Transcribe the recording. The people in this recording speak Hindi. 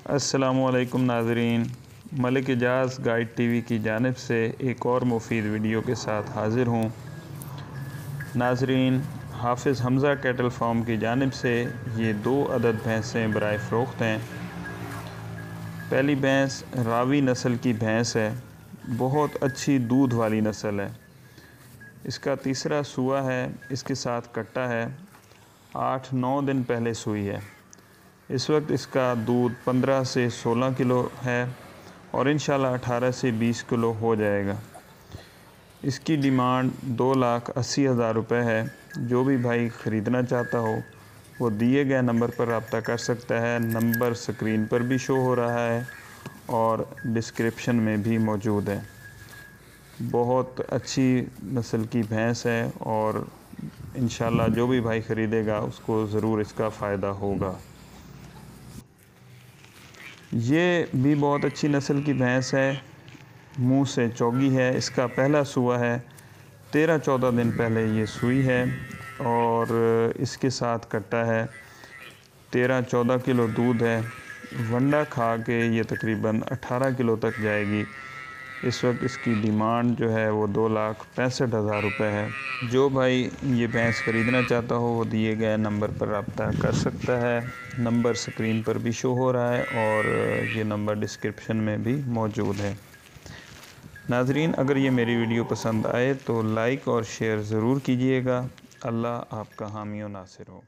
अस्सलामुअलैकुम नाज़रीन, मलिक इजाज़ गाइड टीवी की जानिब से एक और मुफीद वीडियो के साथ हाज़िर हूँ। नाज़रीन, हाफिज़ हमज़ा कैटल फार्म की जानिब से ये 2 अदद भैंसें बराए फ़रोख्त हैं। पहली भैंस रावी नस्ल की भैंस है, बहुत अच्छी दूध वाली नस्ल है। इसका तीसरा सूआ है, इसके साथ कट्टा है, 8-9 दिन पहले सूई है। इस वक्त इसका दूध 15 से 16 किलो है और इंशाल्लाह 18 से 20 किलो हो जाएगा। इसकी डिमांड 2,80,000 रुपये है। जो भी भाई ख़रीदना चाहता हो वो दिए गए नंबर पर रब्ता कर सकता है। नंबर स्क्रीन पर भी शो हो रहा है और डिस्क्रिप्शन में भी मौजूद है। बहुत अच्छी नस्ल की भैंस है और इंशाल्लाह जो भी भाई ख़रीदेगा उसको ज़रूर इसका फ़ायदा होगा। ये भी बहुत अच्छी नस्ल की भैंस है, मुंह से चौगी है। इसका पहला सूआ है, 13-14 दिन पहले ये सूई है और इसके साथ कट्टा है। 13-14 किलो दूध है। वंडा खा के ये तकरीबन 18 किलो तक जाएगी। इस वक्त इसकी डिमांड जो है वो 2,65,000 रुपये है। जो भाई ये भैंस ख़रीदना चाहता हो वो दिए गए नंबर पर रब्ता कर सकता है। नंबर स्क्रीन पर भी शो हो रहा है और ये नंबर डिस्क्रिप्शन में भी मौजूद है। नाज़रीन, अगर ये मेरी वीडियो पसंद आए तो लाइक और शेयर ज़रूर कीजिएगा। अल्लाह आपका हामी व नासिर हो।